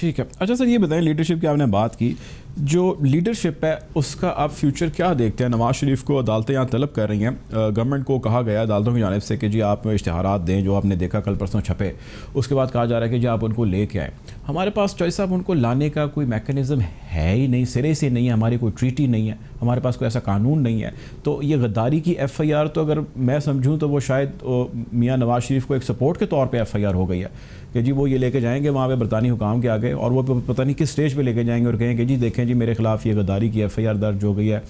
ठीक है। अच्छा सर, ये बताएं, लीडरशिप की आपने बात की, जो लीडरशिप है उसका आप फ्यूचर क्या देखते हैं? नवाज़ शरीफ को अदालतें यहाँ तलब कर रही हैं, गवर्नमेंट को कहा गया अदालतों की जानिब से कि जी आप इश्तिहारात दें जो आपने देखा कल परसों छपे, उसके बाद कहा जा रहा है कि जी आप उनको लेके आएँ। हमारे पास चॉइस साहब उनको लाने का कोई मैकेनिज़्म है ही नहीं, सिरे से नहीं है, हमारी कोई ट्रीटी नहीं है, हमारे पास कोई ऐसा कानून नहीं है। तो ये गद्दारी की FIR तो अगर मैं समझूँ तो वो शायद मियाँ नवाज़ शरीफ को एक सपोर्ट के तौर पर FIR हो गई है कि जी वो ये लेके जाएंगे वहाँ पे बरतानी हुकाम के आगे, और वो पता नहीं किस स्टेज पे लेके जाएंगे और कहेंगे जी देखें जी मेरे खिलाफ ये गद्दारी की FIR दर्ज हो गई है।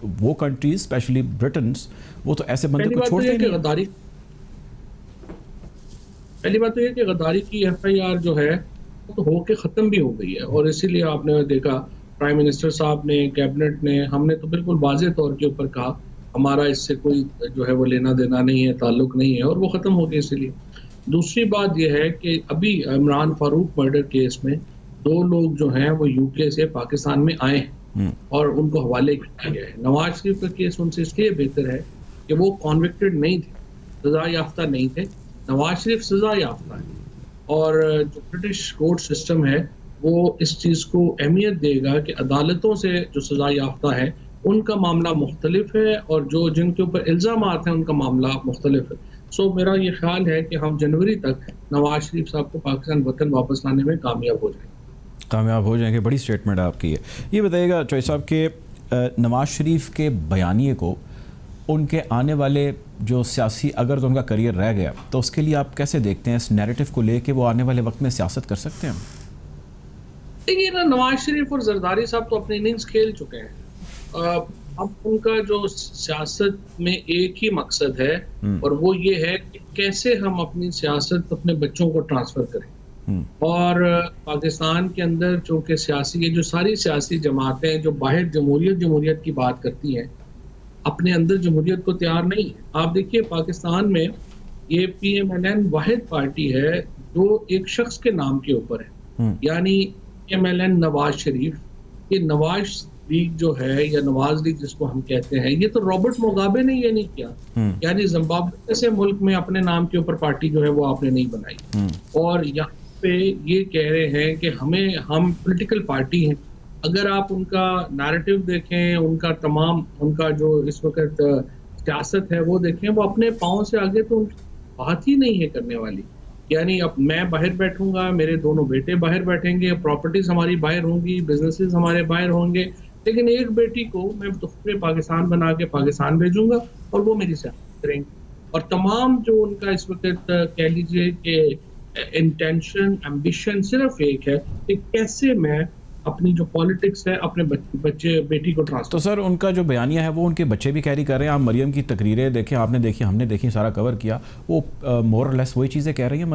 वो कंट्रीज स्पेशली ब्रिटेन वो तो ऐसे बंदे को छोड़ते नहीं। पहली बात तो ये कि गद्दारी की FIR जो है तो होके ख़त्म भी हो गई है, और इसीलिए आपने देखा प्राइम मिनिस्टर साहब ने, कैबिनेट ने, हमने तो बिल्कुल वाज़ेह तौर के ऊपर कहा हमारा इससे कोई जो है वो लेना देना नहीं है, ताल्लुक नहीं है, और वो ख़त्म हो गई। इसीलिए दूसरी बात यह है कि अभी इमरान फारूक मर्डर केस में 2 लोग जो हैं वो UK से पाकिस्तान में आए हैं और उनको हवाले किया गया है। नवाज शरीफ का केस उनसे इसलिए बेहतर है कि वो कॉन्विक्टेड नहीं थे, सजा याफ्ता नहीं थे। नवाज शरीफ सजा याफ्ता है, और जो ब्रिटिश कोर्ट सिस्टम है वो इस चीज़ को अहमियत देगा कि अदालतों से जो सजा याफ्ता है उनका मामला मुख्तलिफ है, और जो जिनके ऊपर इल्ज़ामात हैं उनका मामला मुख्तलिफ है। सो मेरा ये ख्याल है कि हम जनवरी तक नवाज शरीफ साहब को पाकिस्तान वतन वापस लाने में कामयाब हो जाएंगे। बड़ी स्टेटमेंट आपकी है। ये बताइएगा चौधरी साहब के नवाज शरीफ के बयानिए को उनके आने वाले जो सियासी, अगर तो उनका करियर रह गया तो उसके लिए आप कैसे देखते हैं? इस नैरेटिव को लेके वो आने वाले वक्त में सियासत कर सकते हैं? देखिए ना, नवाज शरीफ और जरदारी साहब तो अपनी इनिंग्स खेल चुके हैं। अब उनका जो सियासत में एक ही मकसद है, और वो ये है कि कैसे हम अपनी सियासत अपने बच्चों को ट्रांसफ़र करें। और पाकिस्तान के अंदर चूँकि ये जो सारी सियासी जमातें जो बाहर जमहूरियत की बात करती हैं, अपने अंदर जमहूरियत को तैयार नहीं है। आप देखिए पाकिस्तान में ये PMLN वाहिद पार्टी है जो एक शख्स के नाम के ऊपर है, यानी PMLN नवाज शरीफ। ये नवाज लीग जो है या नवाज लीग जिसको हम कहते हैं, ये तो रॉबर्ट मुगाबे ने ये नहीं किया, यानी जिम्बाब्वे जैसे मुल्क में अपने नाम के ऊपर पार्टी जो है वो आपने नहीं बनाई। और यहाँ पे ये कह रहे हैं कि हम पॉलिटिकल पार्टी हैं। अगर आप उनका नैरेटिव देखें, उनका जो इस वक्त सियासत है वो देखें, वो अपने पाँव से आगे तो उनकी बात ही नहीं है करने वाली। यानी अब मैं बाहर बैठूंगा, मेरे दोनों बेटे बाहर बैठेंगे, प्रॉपर्टीज हमारी बाहर होंगी, बिजनेसेस हमारे बाहर होंगे, लेकिन एक बेटी को मैं दूसरे पाकिस्तान बना के पाकिस्तान भेजूंगा और वो मेरी सियासत करेंगे। और तमाम जो उनका इस वक्त कह लीजिए कि इंटेंशन, एम्बिशन सिर्फ एक है कि कैसे मैं अपनी जो पॉलिटिक्स है अपने बेटी को ट्रांसफर। तो सर उनका जो बयानिया है वो उनके बच्चे भी कैरी कर रहे हैं। आप मरियम की तकरीरें देखें, आपने देखी, हमने देखी, सारा कवर किया, वो मोर और लेस वही चीज़ें कह रही है।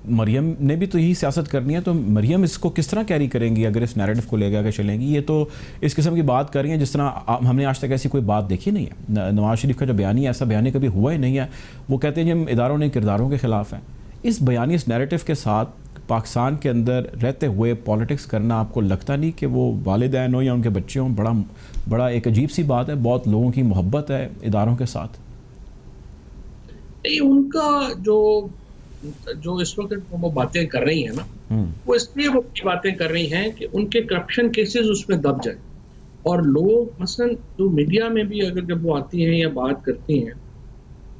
मरियम ने भी तो यही सियासत करनी है, तो मरियम इसको किस तरह कैरी करेंगी अगर इस नैरेटिव को लेकर आगे चलेंगी? ये तो इस किस्म की बात कर रही हैं जिस तरह हमने आज तक ऐसी कोई बात देखी नहीं है। नवाज शरीफ का जो बयानी है, ऐसा बयानी कभी हुआ ही नहीं है। वो कहते हैं कि हम इदारों ने किरदारों के ख़िलाफ़ हैं। इस बयानी, इस नैरेटिव के साथ पाकिस्तान के अंदर रहते हुए पॉलिटिक्स करना आपको लगता नहीं कि वो वालिदैन हो या उनके बच्चे हों, बड़ा एक अजीब सी बात है? बहुत लोगों की मोहब्बत है इदारों के साथ। नहीं, उनका जो इस वक्त वो बातें कर रही हैं ना, वो इसलिए वो बातें कर रही हैं कि उनके करप्शन केसेस उसमें दब जाए। और लोग मसलन जो मीडिया में भी अगर जब वो आती हैं या बात करती हैं,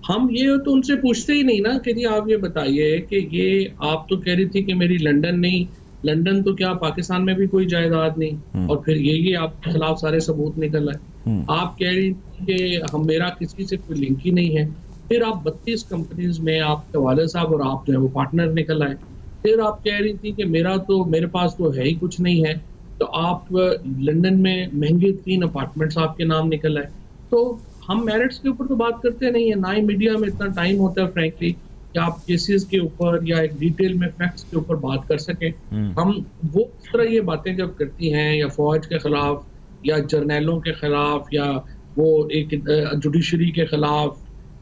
हम ये तो उनसे पूछते ही नहीं ना कि जी आप ये बताइए कि ये आप तो कह रही थी कि मेरी लंदन तो क्या पाकिस्तान में भी कोई जायदाद नहीं, और फिर ये आपके खिलाफ सारे सबूत निकल आए। आप कह रही थी कि मेरा किसी से कोई लिंक ही नहीं है, फिर आप 32 कंपनीज में आपके वाले साहब और आप जो है वो पार्टनर निकल आए। फिर आप कह रही थी कि मेरे पास तो है ही कुछ नहीं है, तो आप लंदन में महंगे 3 अपार्टमेंट्स आपके नाम निकल आए। तो हम मेरिट्स के ऊपर तो बात करते नहीं है, ना ही मीडिया में इतना टाइम होता है फ्रैंकली कि आप केसेस के ऊपर या एक डिटेल में फैक्ट्स के ऊपर बात कर सकें। हम वो इस तरह ये बातें जब करती हैं या फौज के खिलाफ या जर्नैलों के खिलाफ या वो एक जुडिशरी के खिलाफ,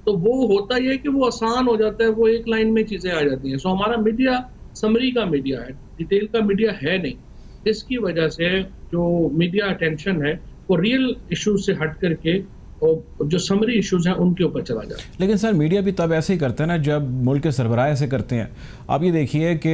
तो वो होता ही है कि वो आसान हो जाता है, वो एक लाइन में चीज़ें आ जाती हैं। सो हमारा मीडिया समरी का मीडिया है, डिटेल का मीडिया है नहीं। इसकी वजह से जो मीडिया अटेंशन है वो रियल इश्यूज से हट करके और जो समरी इश्यूज हैं उनके ऊपर चला जाता है। लेकिन सर मीडिया भी तब ऐसे ही करता है ना जब मुल्क के सरबराह ऐसे करते हैं। आप ये देखिए कि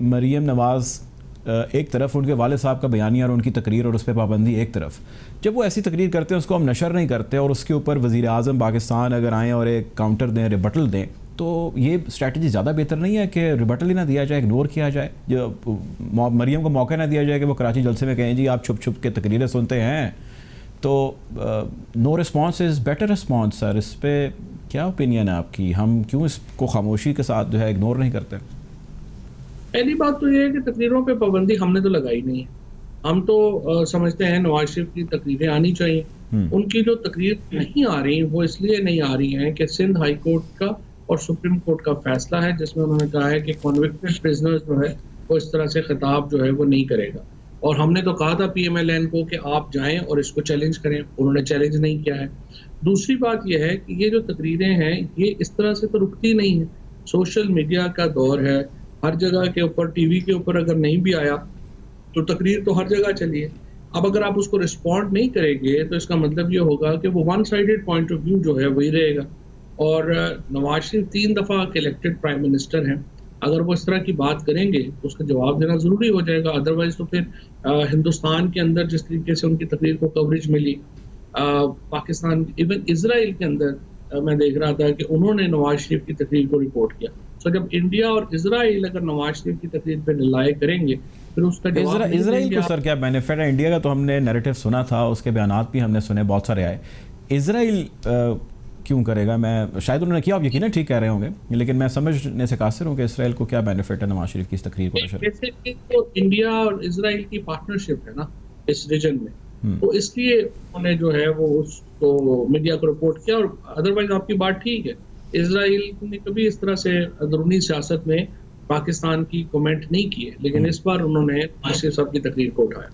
मरीम नवाज़ एक तरफ, उनके वाले साहब का बयानिया और उनकी तकरीर और उस पर पाबंदी एक तरफ, जब वो ऐसी तकरीर करते हैं उसको हम नशर नहीं करते और उसके ऊपर वज़ीर आज़म पाकिस्तान अगर आएँ और एक काउंटर दें, रिबटल दें, तो ये स्ट्रैटेजी ज़्यादा बेहतर नहीं है कि रिबटल ही ना दिया जाए, इग्नोर किया जाए, जो मरीम को मौका ना दिया जाए कि वो कराची जलसे में कहें जी आप छुप छुप के तकरीरें सुनते हैं, तो no response is better response. Sir, इस पर क्या ओपिनियन है आपकी? हम क्यों इसको खामोशी के साथ जो है इग्नोर नहीं करते? पहली बात तो ये है कि तकरीरों पे पाबंदी हमने तो लगाई नहीं है। हम तो समझते हैं नवाज शरीफ की तकरीरें आनी चाहिए। उनकी जो तकरीर नहीं आ रही वो इसलिए नहीं आ रही हैं कि सिंध हाई कोर्ट का और सुप्रीम कोर्ट का फैसला है जिसमें उन्होंने कहा है कि कॉन्विक्टेड प्रिजनर्स जो है वो इस तरह से खिताब जो है वो नहीं करेगा। और हमने तो कहा था PMLN को कि आप जाएं और इसको चैलेंज करें, उन्होंने चैलेंज नहीं किया है। दूसरी बात यह है कि ये जो तकरीरें हैं ये इस तरह से तो रुकती नहीं है। सोशल मीडिया का दौर है, हर जगह के ऊपर, टीवी के ऊपर अगर नहीं भी आया तो तकरीर तो हर जगह चली है। अब अगर आप उसको रिस्पॉन्ड नहीं करेंगे तो इसका मतलब ये होगा कि वो one sided point of view जो है वही रहेगा। और नवाज शरीफ 3 दफ़ा इलेक्टेड प्राइम मिनिस्टर हैं, अगर वो इस तरह की बात करेंगे तो उसका जवाब देना ज़रूरी हो जाएगा। अदरवाइज तो फिर हिंदुस्तान के अंदर जिस तरीके से उनकी तकरीर को कवरेज मिली, पाकिस्तान, इवन इसराइल के अंदर मैं देख रहा था कि उन्होंने नवाज शरीफ की तकरीर को रिपोर्ट किया। सो जब इंडिया और इसराइल अगर नवाज शरीफ की तकरीर पे निलाए करेंगे फिर उसका जवाब इसराइल को सर क्या बेनिफिट है? इंडिया का तो हमने नैरेटिव सुना था, उसके बयानात भी हमने सुने, बहुत सारे आए। इसराइल क्यों करेगा? मैं शायद उन्होंने किया, आप यकीनन ठीक कह रहे होंगे, लेकिन मैं समझने से कासिर हूँ कि इसराइल को क्या बेनिफिट है नवाज शरीफ की इस तकरीर को नशर? तो इंडिया और इसराइल की पार्टनरशिप है ना इस रीजन में, तो इसलिए उन्होंने जो है वो उसको मीडिया को रिपोर्ट किया। और अदरवाइज आपकी बात ठीक है, इसराइल ने कभी इस तरह से अंदरूनी सियासत में पाकिस्तान की कमेंट नहीं की है, लेकिन इस बार उन्होंने आसिफ साहब की तकरीर को उठाया।